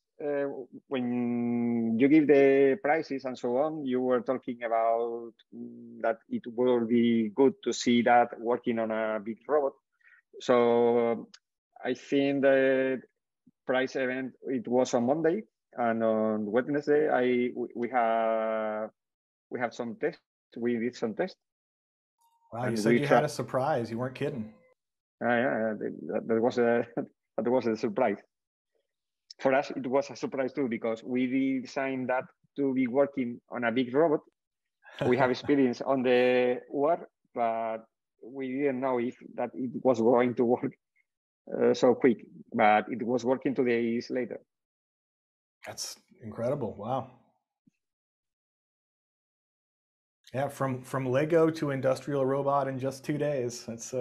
when you give the prices and so on, you were talking about that it will be good to see that working on a big robot. So I think the price event, it was on Monday, and on Wednesday, we have some tests. We did some tests. Wow, you said you had a surprise. You weren't kidding. Yeah, that was a surprise. For us, it was a surprise too, because we designed that to be working on a big robot. We have experience on the war, but we didn't know if that it was going to work so quick. But it was working 2 days later. That's incredible! Wow. Yeah, from Lego to industrial robot in just 2 days. That's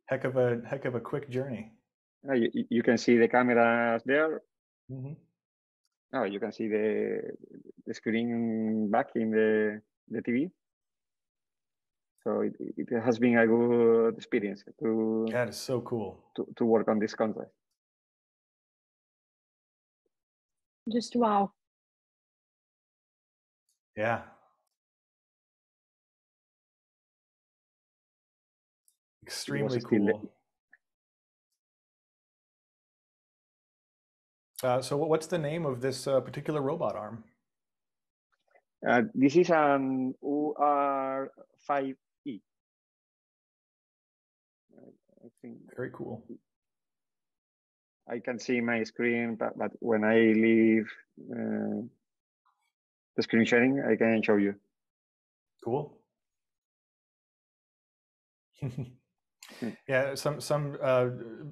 heck of a quick journey. You can see the cameras there. Mm-hmm. Oh, you can see the screen back in the TV. So it has been a good experience That is so cool. to work on this contest. Just wow. Yeah. Extremely cool. So what's the name of this particular robot arm? This is an UR5E. I think very cool. I can see my screen, but when I leave the screen sharing, I can show you. Cool. Yeah,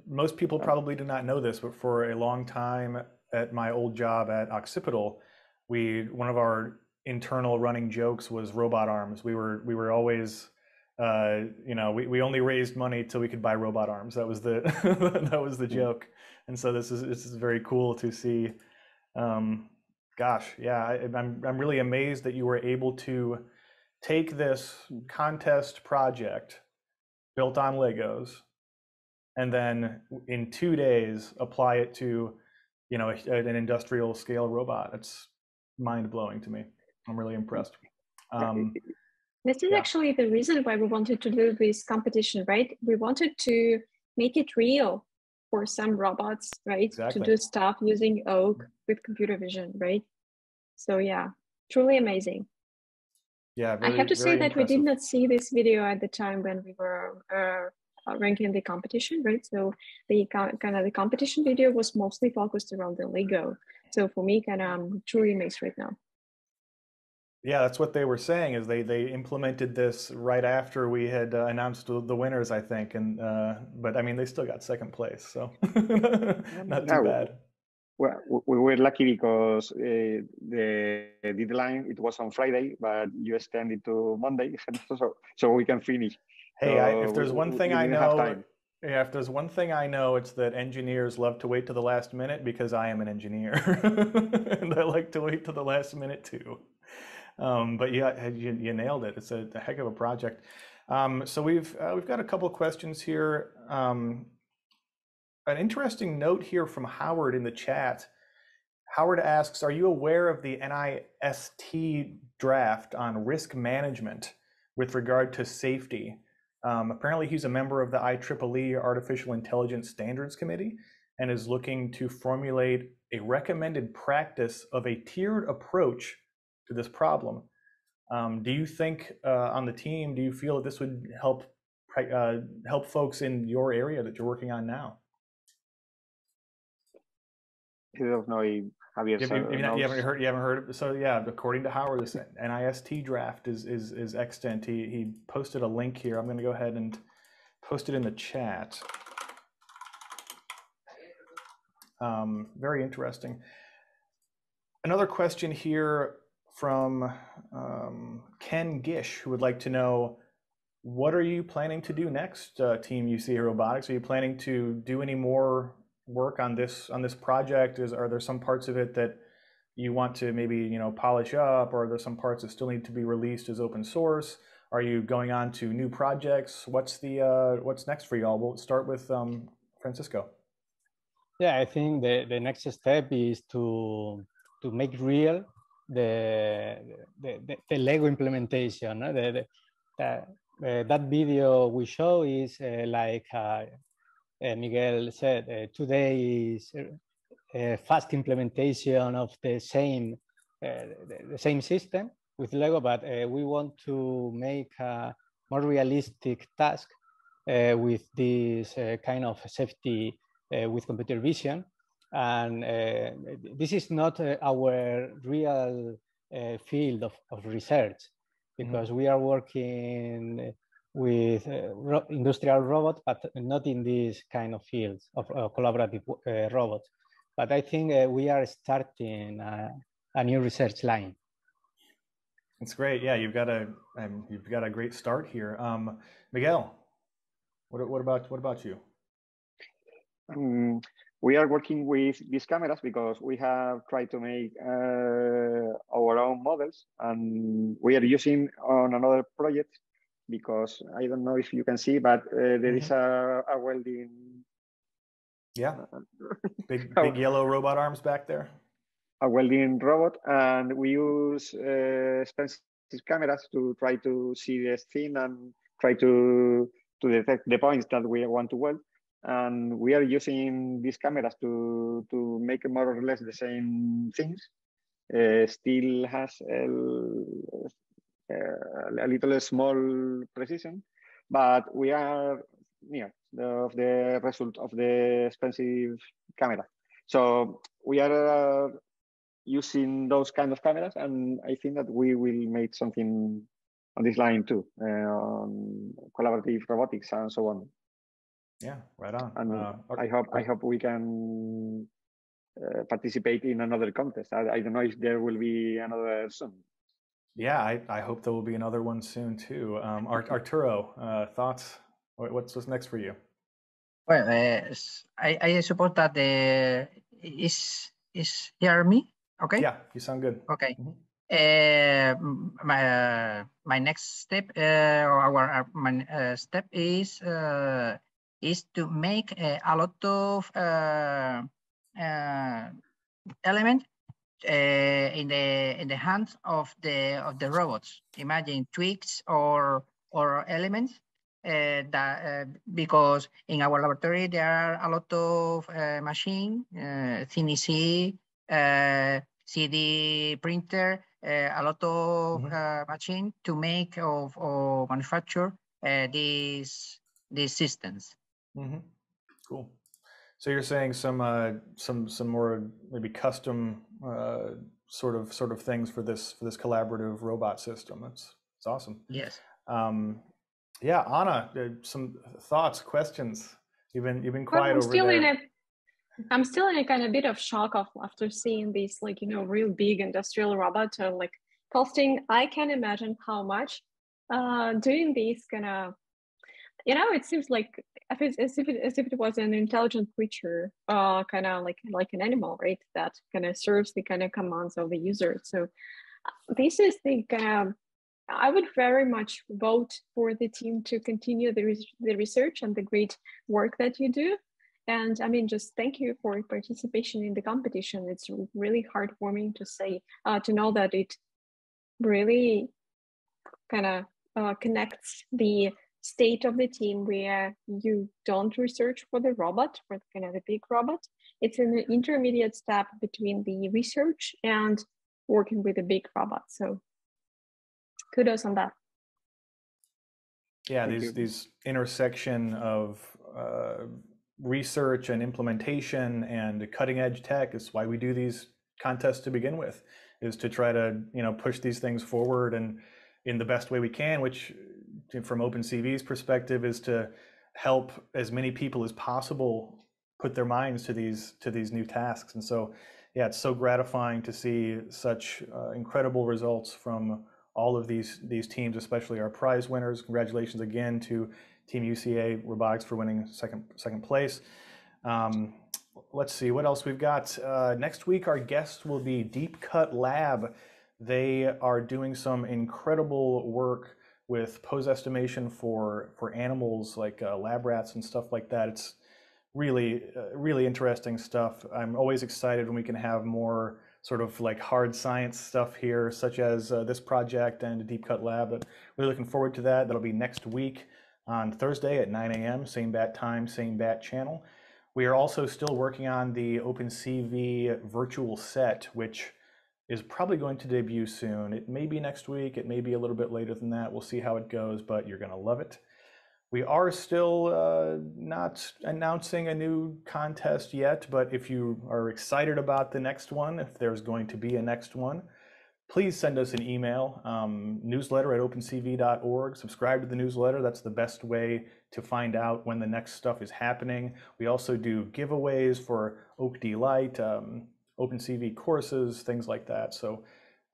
most people probably do not know this, but for a long time at my old job at Occipital, one of our internal running jokes was robot arms. We were always, we only raised money till we could buy robot arms. That was the that was the joke. And so this is very cool to see. Gosh, yeah, I'm really amazed that you were able to take this contest project built on Legos, and then in 2 days apply it to, an industrial scale robot. It's mind blowing to me. I'm really impressed. This is actually the reason why we wanted to do this competition, right? We wanted to make it real for some robots, right? Exactly. To do stuff using Oak with computer vision, right? So yeah, truly amazing. Yeah, I have to say that impressive. we did not see this video at the time when we were ranking the competition, right? So the competition video was mostly focused around the Lego. So for me, I'm truly amazed right now. Yeah, that's what they were saying, is they implemented this right after we had announced the winners, I think, and but I mean they still got second place, so not too bad. Well, we were lucky because the deadline, it was on Friday, but you extended to Monday, so we can finish. Hey, so if there's one thing I didn't have know, time. yeah, if there's one thing I know, it's that engineers love to wait to the last minute, because I am an engineer and I like to wait to the last minute too. But yeah, you nailed it. It's a heck of a project. So we've got a couple questions here. An interesting note here from Howard in the chat. Howard asks, are you aware of the NIST draft on risk management with regard to safety? Apparently he's a member of the IEEE Artificial Intelligence Standards Committee and is looking to formulate a recommended practice of a tiered approach to this problem. Do you think on the team, do you feel that this would help folks in your area that you're working on now? I don't know if Javier you haven't heard of, so yeah, according to Howard, this NIST draft is extant. He posted a link here. I'm going to go ahead and post it in the chat. Very interesting. Another question here from Ken Gish, who would like to know, what are you planning to do next, Team UCA Robotics? Are you planning to do any more work on this project? Are there some parts of it that you want to maybe polish up, or are there some parts that still need to be released as open source? Are you going on to new projects? What's next for y'all? We'll start with Francisco. Yeah, I think the next step is to make real the Lego implementation. That video we show is like Miguel said, today is a fast implementation of the same system with Lego, but we want to make a more realistic task with this kind of safety with computer vision. And this is not our real field of research, because we are working with industrial robots, but not in these kind of fields of collaborative robots. But I think we are starting a new research line. That's great. Yeah, you've got a great start here. Miguel, what about you? We are working with these cameras because we have tried to make our own models, and we are using on another project because I don't know if you can see, but there is a welding. Yeah, big yellow robot arms back there. A welding robot, and we use expensive cameras to try to see the thing and try to detect the points that we want to weld. And we are using these cameras to make more or less the same things. Still has a little small precision, but we are near the result of the expensive camera. So we are using those kind of cameras, and I think that we will make something on this line too, on collaborative robotics and so on. Yeah, right on. And I hope we can participate in another contest. I don't know if there will be another soon. Yeah, I hope there will be another one soon too. Arturo, thoughts? What's next for you? Well, I suppose that is hear me? Okay. Yeah, you sound good. Okay. My next step, my step is to make a lot of elements in the hands of the robots. Imagine twigs or elements that because in our laboratory there are a lot of machine, CNC, CD printer, a lot of machine to make or manufacture these systems. Cool. So you're saying some more maybe custom sort of things for this collaborative robot system. It's awesome. Yes. Yeah, Anna, some thoughts, questions. You've been quiet over there. I'm still in a kind of bit of shock after seeing these real big industrial robots like costing. I can imagine how much doing these kind of, it seems like as if it was an intelligent creature, kind of like an animal, right? That kind of serves the kind of commands of the user. So this is the kind of, I would very much vote for the team to continue the research and the great work that you do. And I mean, just thank you for participation in the competition. It's really heartwarming to say, to know that it really kind of connects the state of the team where you don't research for the robot, for kind of the big robot. It's an intermediate step between the research and working with a big robot. So kudos on that. Yeah, these intersection of research and implementation and cutting edge tech is why we do these contests to begin with, is to try to push these things forward and in the best way we can, which from OpenCV's perspective is to help as many people as possible put their minds to these new tasks. And so yeah, it's so gratifying to see such incredible results from all of these teams, especially our prize winners. Congratulations again to Team UCA Robotics for winning second place. Let's see what else we've got. Next week, our guest will be Deep Cut Lab. They are doing some incredible work with pose estimation for animals like lab rats and stuff like that. It's really interesting stuff. I'm always excited when we can have more sort of like hard science stuff here, such as this project and Deep Cut Lab. But really looking forward to that. That'll be next week on Thursday at 9 a.m., same bat time, same bat channel. We are also still working on the OpenCV virtual set, which is probably going to debut soon. It may be next week, it may be a little bit later than that. We'll see how it goes, but you're gonna love it. We are still not announcing a new contest yet, but if you are excited about the next one, if there's going to be a next one, please send us an email, newsletter@opencv.org. Subscribe to the newsletter. That's the best way to find out when the next stuff is happening. We also do giveaways for OAK-D Lite, OpenCV courses, things like that. So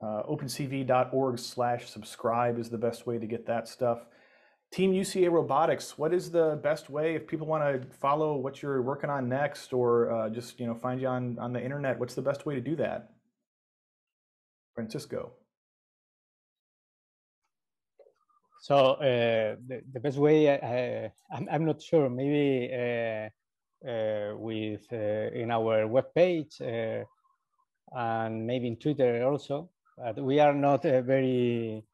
opencv.org/subscribe is the best way to get that stuff. Team UCA Robotics, what is the best way if people want to follow what you're working on next, or just find you on the internet? What's the best way to do that? Francisco. So the best way, I'm not sure, maybe with in our webpage and maybe in Twitter also. But we are not very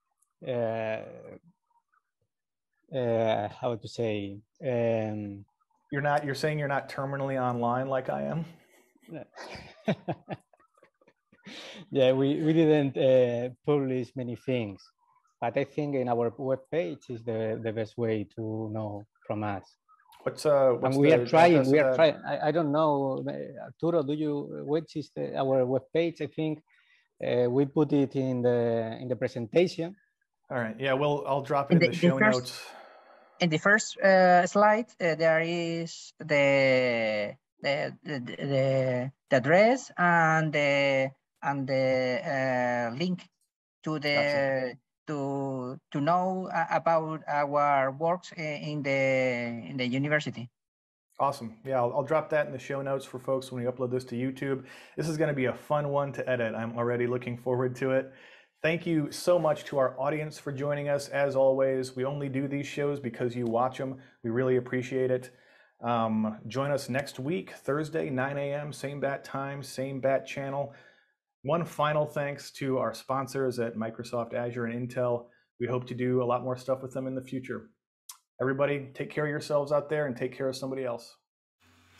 how to say. You're saying you're not terminally online like I am? Yeah, we didn't publish many things, but I think in our webpage is the best way to know from us. What's and we are trying. We are trying. I don't know, Arturo. Which is our webpage? I think we put it in the presentation. All right. Yeah. Well, I'll drop it in the show notes. In the first slide, there is the address and the link to the to know about our works in the university. Awesome. Yeah, I'll drop that in the show notes for folks when we upload this to YouTube. This is going to be a fun one to edit. I'm already looking forward to it. Thank you so much to our audience for joining us. As always, we only do these shows because you watch them. We really appreciate it. Join us next week, Thursday, 9 a.m., same bat time, same bat channel. One final thanks to our sponsors at Microsoft Azure and Intel. We hope to do a lot more stuff with them in the future. Everybody, take care of yourselves out there and take care of somebody else.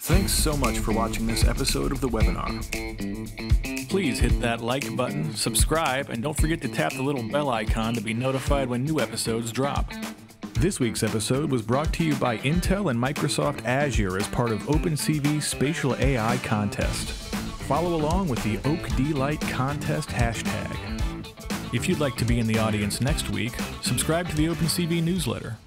Thanks so much for watching this episode of the webinar. Please hit that like button, subscribe, and don't forget to tap the little bell icon to be notified when new episodes drop. This week's episode was brought to you by Intel and Microsoft Azure as part of OpenCV Spatial AI Contest. Follow along with the OakDLight Contest hashtag. If you'd like to be in the audience next week, subscribe to the OpenCV newsletter.